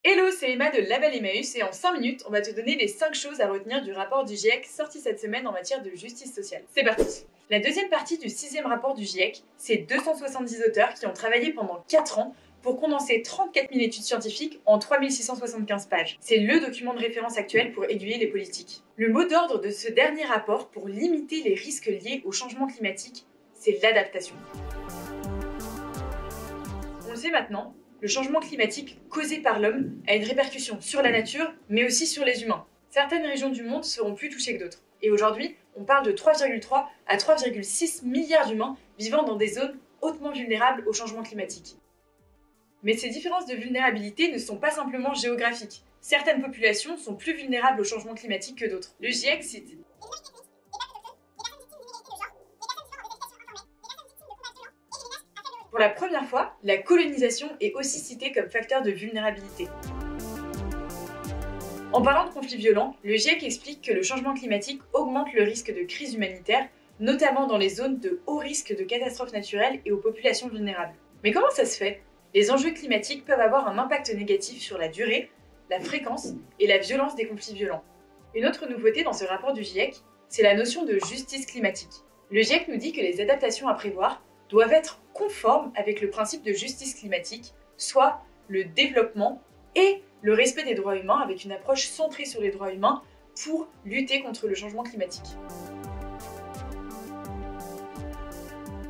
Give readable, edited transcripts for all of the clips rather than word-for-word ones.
Hello, c'est Emma de Label Emmaüs et en 5 minutes, on va te donner les 5 choses à retenir du rapport du GIEC sorti cette semaine en matière de justice sociale. C'est parti. La deuxième partie du 6e rapport du GIEC, c'est 270 auteurs qui ont travaillé pendant 4 ans pour condenser 34 000 études scientifiques en 3675 pages. C'est le document de référence actuel pour aiguiller les politiques. Le mot d'ordre de ce dernier rapport pour limiter les risques liés au changement climatique, c'est l'adaptation. On le sait maintenant, le changement climatique causé par l'homme a une répercussion sur la nature, mais aussi sur les humains. Certaines régions du monde seront plus touchées que d'autres. Et aujourd'hui, on parle de 3,3 à 3,6 milliards d'humains vivant dans des zones hautement vulnérables au changement climatique. Mais ces différences de vulnérabilité ne sont pas simplement géographiques. Certaines populations sont plus vulnérables au changement climatique que d'autres. Le GIEC cite pour la première fois, la colonisation est aussi citée comme facteur de vulnérabilité. En parlant de conflits violents, le GIEC explique que le changement climatique augmente le risque de crise humanitaire, notamment dans les zones de haut risque de catastrophes naturelles et aux populations vulnérables. Mais comment ça se fait ? Les enjeux climatiques peuvent avoir un impact négatif sur la durée, la fréquence et la violence des conflits violents. Une autre nouveauté dans ce rapport du GIEC, c'est la notion de justice climatique. Le GIEC nous dit que les adaptations à prévoir doivent être conformes avec le principe de justice climatique, soit le développement et le respect des droits humains avec une approche centrée sur les droits humains pour lutter contre le changement climatique.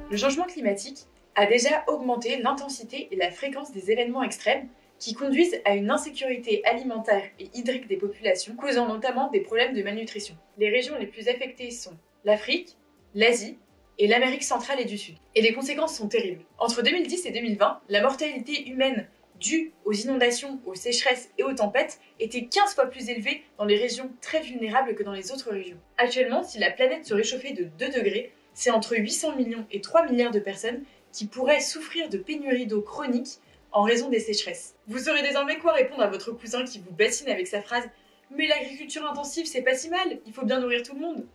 Le changement climatique a déjà augmenté l'intensité et la fréquence des événements extrêmes qui conduisent à une insécurité alimentaire et hydrique des populations, causant notamment des problèmes de malnutrition. Les régions les plus affectées sont l'Afrique, l'Asie et l'Amérique centrale et du Sud. Et les conséquences sont terribles. Entre 2010 et 2020, la mortalité humaine due aux inondations, aux sécheresses et aux tempêtes était 15 fois plus élevée dans les régions très vulnérables que dans les autres régions. Actuellement, si la planète se réchauffait de 2 degrés, c'est entre 800 millions et 3 milliards de personnes qui pourraient souffrir de pénurie d'eau chronique en raison des sécheresses. Vous saurez désormais quoi répondre à votre cousin qui vous bassine avec sa phrase « Mais l'agriculture intensive, c'est pas si mal, il faut bien nourrir tout le monde ».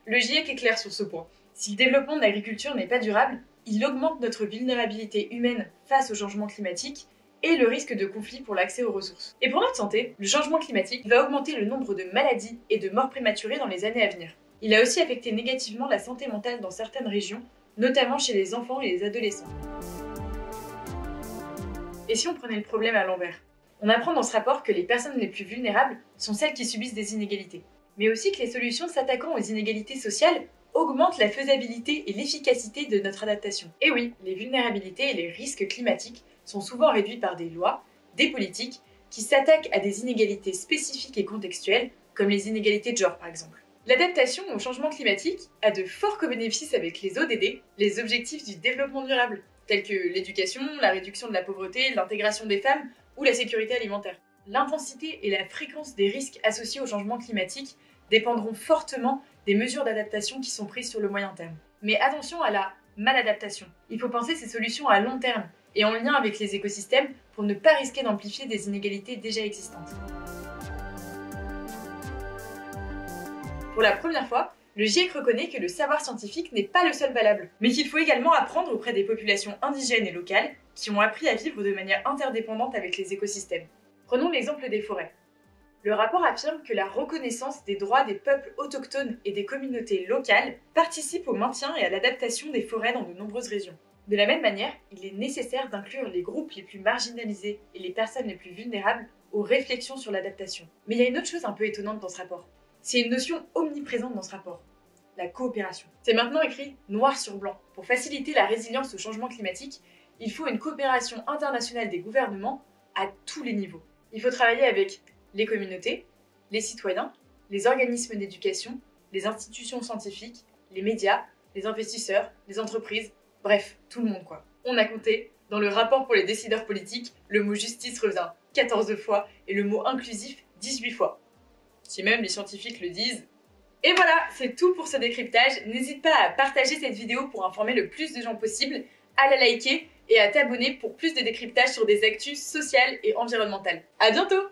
Le GIEC est clair sur ce point. Si le développement de l'agriculture n'est pas durable, il augmente notre vulnérabilité humaine face au changement climatique et le risque de conflit pour l'accès aux ressources. Et pour notre santé, le changement climatique va augmenter le nombre de maladies et de morts prématurées dans les années à venir. Il a aussi affecté négativement la santé mentale dans certaines régions, notamment chez les enfants et les adolescents. Et si on prenait le problème à l'envers ? On apprend dans ce rapport que les personnes les plus vulnérables sont celles qui subissent des inégalités, mais aussi que les solutions s'attaquant aux inégalités sociales augmente la faisabilité et l'efficacité de notre adaptation. Et oui, les vulnérabilités et les risques climatiques sont souvent réduits par des lois, des politiques, qui s'attaquent à des inégalités spécifiques et contextuelles, comme les inégalités de genre par exemple. L'adaptation au changement climatique a de forts co-bénéfices avec les ODD, les objectifs du développement durable, tels que l'éducation, la réduction de la pauvreté, l'intégration des femmes ou la sécurité alimentaire. L'intensité et la fréquence des risques associés au changement climatique dépendront fortement des mesures d'adaptation qui sont prises sur le moyen terme. Mais attention à la maladaptation. Il faut penser ces solutions à long terme et en lien avec les écosystèmes pour ne pas risquer d'amplifier des inégalités déjà existantes. Pour la première fois, le GIEC reconnaît que le savoir scientifique n'est pas le seul valable, mais qu'il faut également apprendre auprès des populations indigènes et locales qui ont appris à vivre de manière interdépendante avec les écosystèmes. Prenons l'exemple des forêts. Le rapport affirme que la reconnaissance des droits des peuples autochtones et des communautés locales participe au maintien et à l'adaptation des forêts dans de nombreuses régions. De la même manière, il est nécessaire d'inclure les groupes les plus marginalisés et les personnes les plus vulnérables aux réflexions sur l'adaptation. Mais il y a une autre chose un peu étonnante dans ce rapport. C'est une notion omniprésente dans ce rapport, la coopération. C'est maintenant écrit noir sur blanc. Pour faciliter la résilience au changement climatique, il faut une coopération internationale des gouvernements à tous les niveaux. Il faut travailler avec les communautés, les citoyens, les organismes d'éducation, les institutions scientifiques, les médias, les investisseurs, les entreprises, bref, tout le monde quoi. On a compté, dans le rapport pour les décideurs politiques, le mot justice revient 14 fois et le mot inclusif 18 fois. Si même les scientifiques le disent. Et voilà, c'est tout pour ce décryptage. N'hésite pas à partager cette vidéo pour informer le plus de gens possible, à la liker et à t'abonner pour plus de décryptage sur des actus sociales et environnementales. À bientôt!